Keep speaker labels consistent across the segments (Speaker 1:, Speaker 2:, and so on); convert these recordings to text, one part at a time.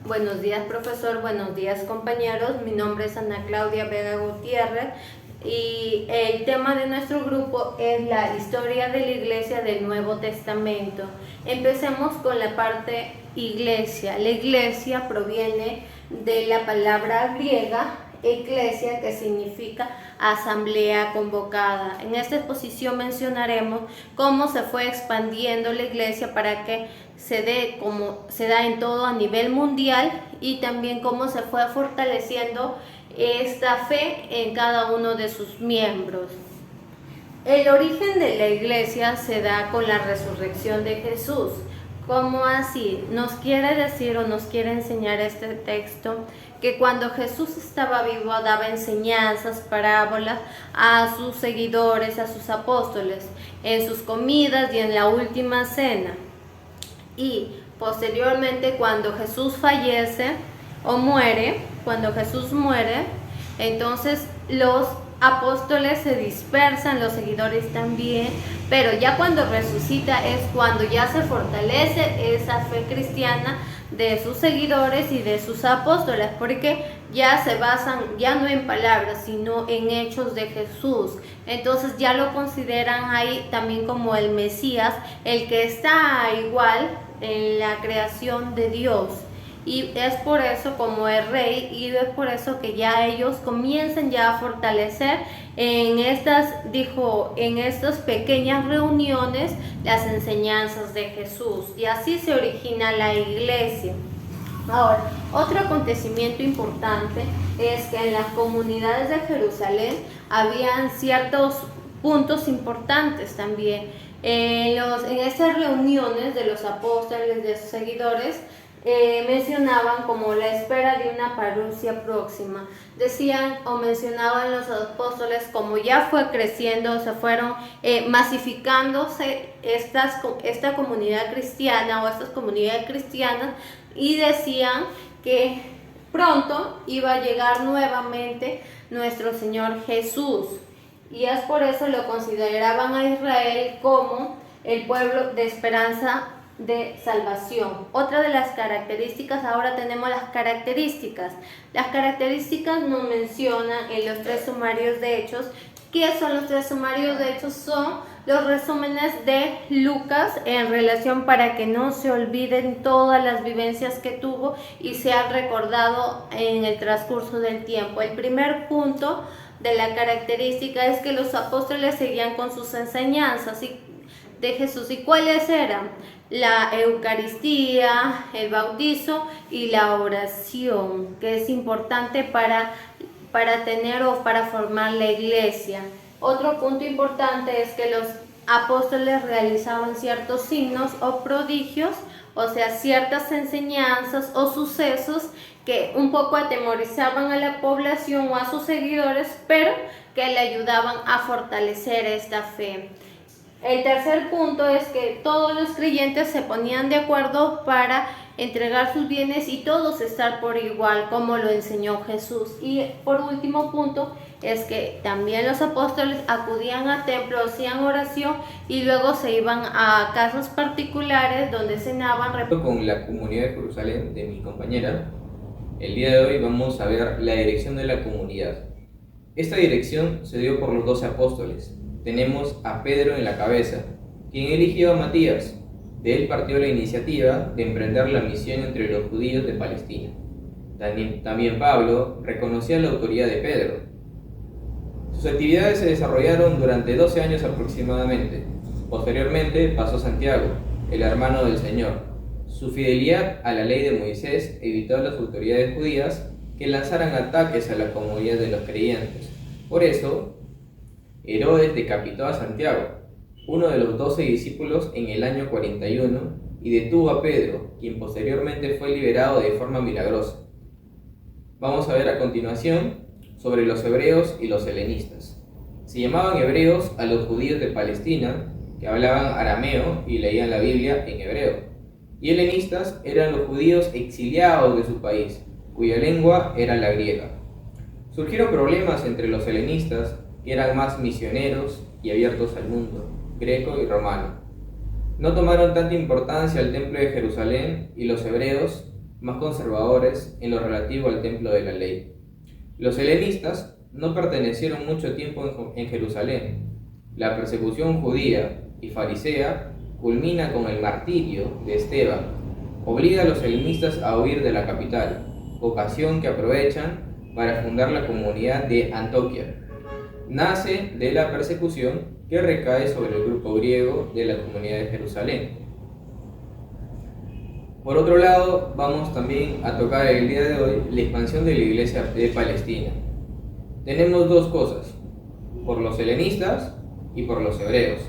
Speaker 1: Buenos días, profesor. Buenos días, compañeros. Mi nombre es Ana Claudia Vega Gutiérrez y el tema de nuestro grupo es la historia de la Iglesia del Nuevo Testamento. Empecemos con la parte iglesia. La iglesia proviene de la palabra griega eclesia, que significa asamblea convocada. En esta exposición mencionaremos cómo se fue expandiendo la iglesia para que se dé como se da en todo a nivel mundial, y también cómo se fue fortaleciendo esta fe en cada uno de sus miembros. El origen de la iglesia se da con la resurrección de Jesús. ¿Cómo así? Nos quiere decir o nos quiere enseñar este texto que cuando Jesús estaba vivo daba enseñanzas, parábolas a sus seguidores, a sus apóstoles, en sus comidas y en la última cena. Y posteriormente, cuando Jesús fallece o muere, entonces los apóstoles se dispersan, los seguidores también, pero ya cuando resucita es cuando ya se fortalece esa fe cristiana de sus seguidores y de sus apóstoles, porque ya se basan ya no en palabras sino en hechos de Jesús. Entonces ya lo consideran ahí también como el Mesías, el que está igual en la creación de Dios. Y es por eso como el rey, y es por eso que ya ellos comienzan ya a fortalecer en estas pequeñas reuniones las enseñanzas de Jesús, y así se origina la iglesia. Ahora, otro acontecimiento importante es que en las comunidades de Jerusalén habían ciertos puntos importantes también. En estas reuniones de los apóstoles, de sus seguidores, mencionaban como la espera de una parusia próxima. Decían o mencionaban los apóstoles como ya fue creciendo, se fueron masificándose esta comunidad cristiana o estas comunidades cristianas, y decían que pronto iba a llegar nuevamente nuestro Señor Jesús. Y es por eso lo consideraban a Israel como el pueblo de esperanza de salvación. Otra de las características, ahora tenemos las características. Las características nos mencionan en los tres sumarios de Hechos. ¿Qué son los tres sumarios de Hechos? Son los resúmenes de Lucas en relación para que no se olviden todas las vivencias que tuvo y se han recordado en el transcurso del tiempo. El primer punto de la característica es que los apóstoles seguían con sus enseñanzas de Jesús. ¿Y cuáles eran? La Eucaristía, el bautizo y la oración, que es importante para tener o para formar la iglesia. Otro punto importante es que los apóstoles realizaban ciertos signos o prodigios, o sea, ciertas enseñanzas o sucesos que un poco atemorizaban a la población o a sus seguidores, pero que le ayudaban a fortalecer esta fe. El tercer punto es que todos los creyentes se ponían de acuerdo para entregar sus bienes y todos estar por igual, como lo enseñó Jesús. Y por último punto es que también los apóstoles acudían a templo, hacían oración y luego se iban a casas particulares donde cenaban.
Speaker 2: Con la comunidad de Jerusalén de mi compañera, el día de hoy vamos a ver la dirección de la comunidad. Esta dirección se dio por los 12 apóstoles. Tenemos a Pedro en la cabeza, quien eligió a Matías. De él partió la iniciativa de emprender la misión entre los judíos de Palestina. También Pablo reconocía la autoridad de Pedro. Sus actividades se desarrollaron durante 12 años aproximadamente. Posteriormente pasó Santiago, el hermano del Señor. Su fidelidad a la ley de Moisés evitó a las autoridades judías que lanzaran ataques a la comunidad de los creyentes. Por eso, Herodes decapitó a Santiago, uno de los 12 discípulos, en el año 41, y detuvo a Pedro, quien posteriormente fue liberado de forma milagrosa. Vamos a ver a continuación sobre los hebreos y los helenistas. Se llamaban hebreos a los judíos de Palestina, que hablaban arameo y leían la Biblia en hebreo, y helenistas eran los judíos exiliados de su país, cuya lengua era la griega. Surgieron problemas entre los helenistas, que eran más misioneros y abiertos al mundo, greco y romano. No tomaron tanta importancia al templo de Jerusalén, y los hebreos más conservadores en lo relativo al templo de la ley. Los helenistas no pertenecieron mucho tiempo en Jerusalén. La persecución judía y farisea culmina con el martirio de Esteban. Obliga a los helenistas a huir de la capital, ocasión que aprovechan para fundar la comunidad de Antioquía. Nace de la persecución que recae sobre el grupo griego de la comunidad de Jerusalén. Por otro lado, vamos también a tocar el día de hoy la expansión de la iglesia de Palestina. Tenemos dos cosas, por los helenistas y por los hebreos.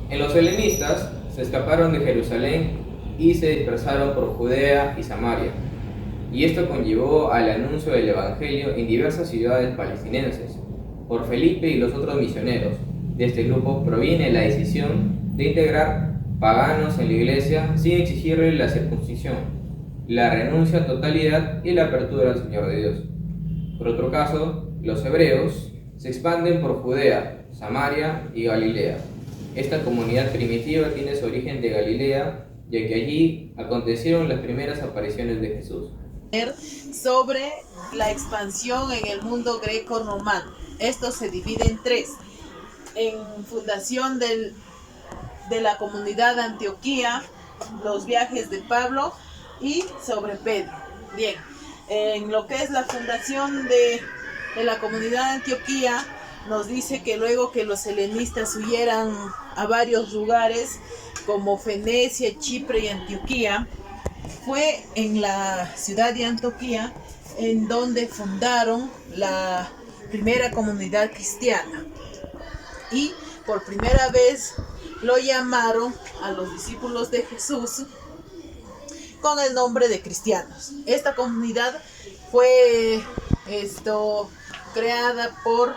Speaker 2: En los helenistas se escaparon de Jerusalén y se dispersaron por Judea y Samaria, y esto conllevó al anuncio del evangelio en diversas ciudades palestinenses. Por Felipe y los otros misioneros de este grupo proviene la decisión de integrar paganos en la iglesia sin exigirle la circuncisión, la renuncia a totalidad y la apertura al Señor de Dios. Por otro caso, los hebreos se expanden por Judea, Samaria y Galilea. Esta comunidad primitiva tiene su origen de Galilea, ya que allí acontecieron las primeras apariciones de Jesús.
Speaker 3: Sobre la expansión en el mundo greco-romano. Esto se divide en tres. En fundación de la comunidad de Antioquía, los viajes de Pablo y sobre Pedro. Bien, en lo que es la fundación de la comunidad de Antioquía, nos dice que luego que los helenistas huyeran a varios lugares como Fenecia, Chipre y Antioquía, fue en la ciudad de Antioquía en donde fundaron la primera comunidad cristiana. Y por primera vez lo llamaron a los discípulos de Jesús con el nombre de cristianos. Esta comunidad fue creada por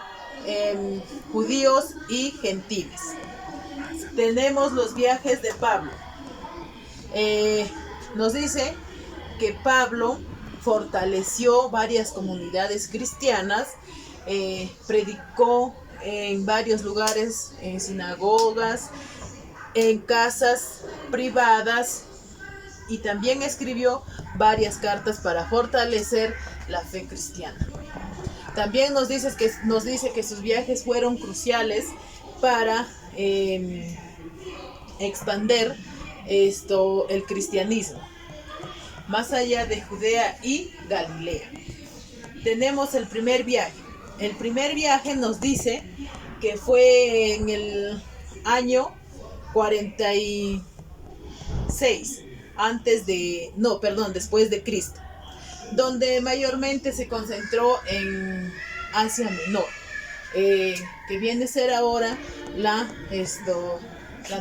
Speaker 3: judíos y gentiles. Tenemos los viajes de Pablo. Nos dice que Pablo fortaleció varias comunidades cristianas, predicó en varios lugares, en sinagogas, en casas privadas, y también escribió varias cartas para fortalecer la fe cristiana. También nos dice que sus viajes fueron cruciales para expandir el cristianismo más allá de Judea y Galilea. Tenemos el primer viaje. El primer viaje nos dice que fue en el año 46 después de Cristo, donde mayormente se concentró en Asia Menor, que viene a ser ahora la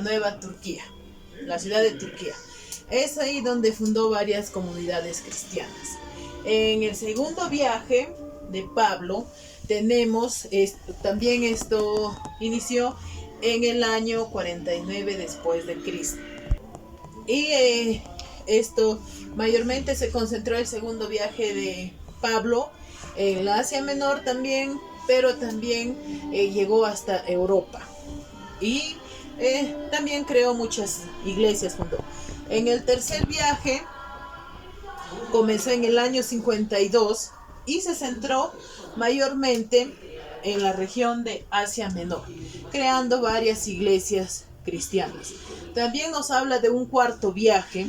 Speaker 3: nueva Turquía, la ciudad de Turquía. Es ahí donde fundó varias comunidades cristianas. En el segundo viaje de Pablo tenemos también esto inició en el año 49 después de Cristo. Y esto mayormente se concentró el segundo viaje de Pablo en la Asia Menor también, pero también llegó hasta Europa. Y también creó muchas iglesias, fundó. En el tercer viaje comenzó en el año 52 y se centró mayormente en la región de Asia Menor, creando varias iglesias cristianas. También nos habla de un cuarto viaje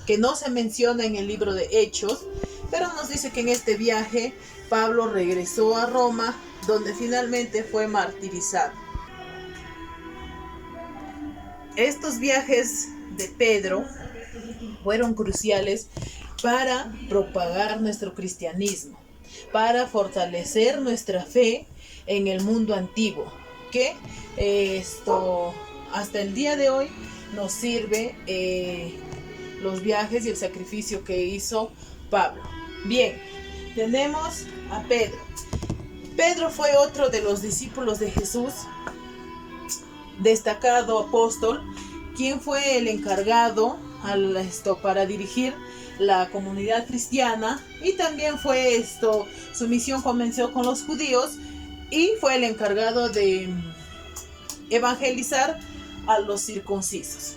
Speaker 3: que no se menciona en el libro de Hechos, pero nos dice que en este viaje Pablo regresó a Roma, donde finalmente fue martirizado. Estos viajes de Pedro fueron cruciales para propagar nuestro cristianismo, para fortalecer nuestra fe en el mundo antiguo, que hasta el día de hoy nos sirve los viajes y el sacrificio que hizo Pablo. Bien, tenemos a Pedro. Pedro fue otro de los discípulos de Jesús, destacado apóstol, quien fue el encargado para dirigir la comunidad cristiana, y también fue su misión comenzó con los judíos y fue el encargado de evangelizar a los circuncisos.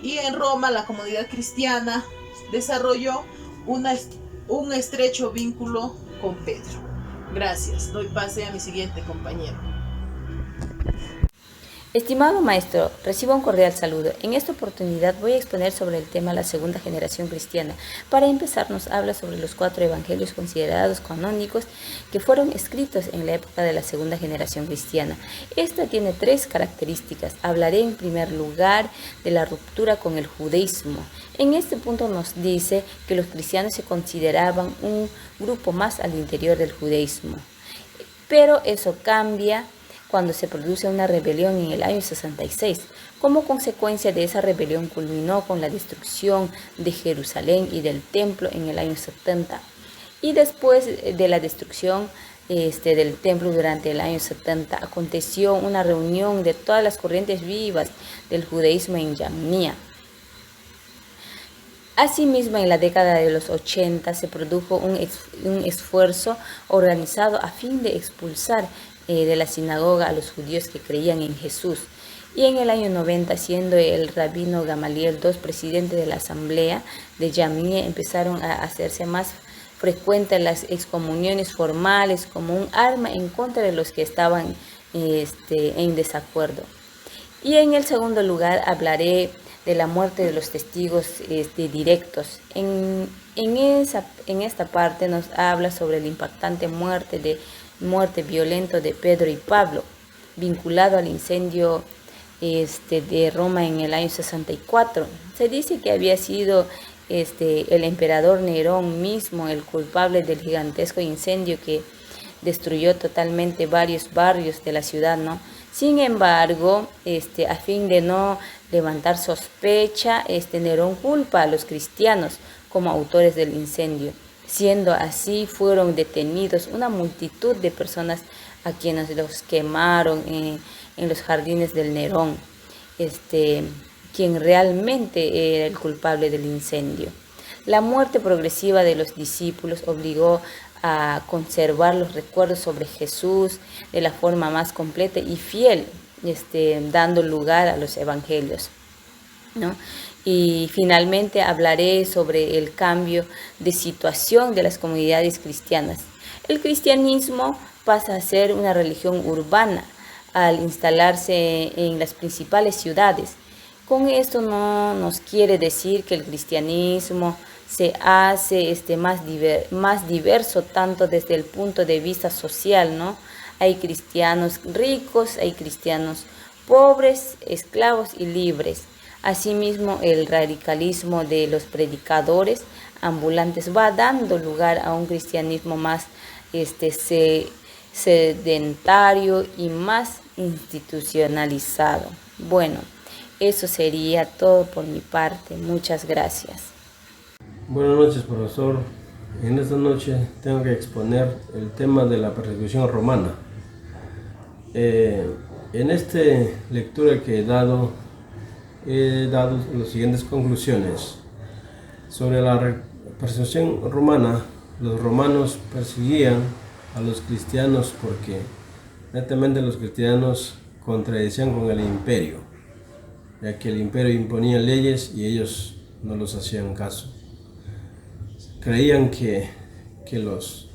Speaker 3: Y en Roma la comunidad cristiana desarrolló un estrecho vínculo con Pedro. Gracias. Doy pase a mi siguiente compañero.
Speaker 4: Estimado maestro, reciba un cordial saludo. En esta oportunidad voy a exponer sobre el tema la segunda generación cristiana. Para empezar, nos habla sobre los 4 evangelios considerados canónicos que fueron escritos en la época de la segunda generación cristiana. Esta tiene 3 características. Hablaré en primer lugar de la ruptura con el judaísmo. En este punto nos dice que los cristianos se consideraban un grupo más al interior del judaísmo. Pero eso cambia cuando se produce una rebelión en el año 66. Como consecuencia de esa rebelión culminó con la destrucción de Jerusalén y del templo en el año 70. Y después de la destrucción del templo durante el año 70, aconteció una reunión de todas las corrientes vivas del judaísmo en Yamnia. Asimismo, en la década de los 80 se produjo un esfuerzo organizado a fin de expulsar de la sinagoga a los judíos que creían en Jesús. Y en el año 90, siendo el rabino Gamaliel II presidente de la asamblea de Yamnia, empezaron a hacerse más frecuentes las excomuniones formales como un arma en contra de los que estaban en desacuerdo. Y en el segundo lugar hablaré de la muerte de los testigos directos. En esta parte nos habla sobre la impactante muerte violenta de Pedro y Pablo, vinculado al incendio de Roma en el año 64. Se dice que había sido el emperador Nerón mismo el culpable del gigantesco incendio que destruyó totalmente varios barrios de la ciudad, ¿no? Sin embargo, a fin de no levantar sospecha, Nerón culpa a los cristianos como autores del incendio. Siendo así, fueron detenidos una multitud de personas a quienes los quemaron en los jardines del Nerón, quien realmente era el culpable del incendio. La muerte progresiva de los discípulos obligó a conservar los recuerdos sobre Jesús de la forma más completa y fiel, dando lugar a los evangelios, ¿no? Y finalmente hablaré sobre el cambio de situación de las comunidades cristianas. El cristianismo pasa a ser una religión urbana al instalarse en las principales ciudades. Con esto no nos quiere decir que el cristianismo se hace más diverso tanto desde el punto de vista social, ¿no? Hay cristianos ricos, hay cristianos pobres, esclavos y libres. Asimismo, el radicalismo de los predicadores ambulantes va dando lugar a un cristianismo más sedentario y más institucionalizado. Bueno, eso sería todo por mi parte. Muchas gracias.
Speaker 5: Buenas noches, profesor. En esta noche tengo que exponer el tema de la persecución romana. En esta lectura que he dado las siguientes conclusiones. Sobre la persecución romana, los romanos perseguían a los cristianos porque netamente los cristianos contradecían con el imperio, ya que el imperio imponía leyes y ellos no los hacían caso. Creían que los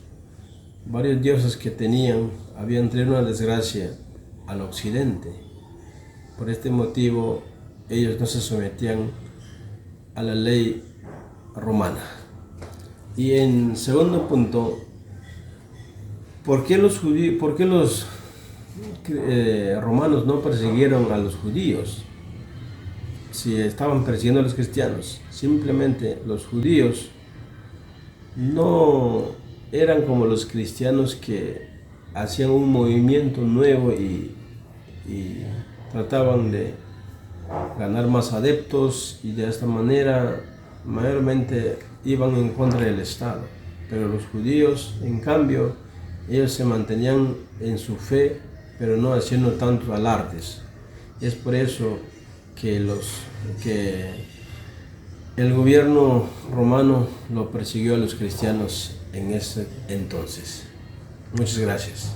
Speaker 5: varios dioses que tenían habían traído una desgracia al occidente. Por este motivo, ellos no se sometían a la ley romana. Y en segundo punto, ¿por qué los romanos no persiguieron a los judíos si estaban persiguiendo a los cristianos? Simplemente los judíos no eran como los cristianos que hacían un movimiento nuevo y trataban de ganar más adeptos y de esta manera mayormente iban en contra del Estado. Pero los judíos, en cambio, ellos se mantenían en su fe, pero no haciendo tantos alardes. Es por eso que el gobierno romano lo persiguió a los cristianos en ese entonces. Muchas gracias.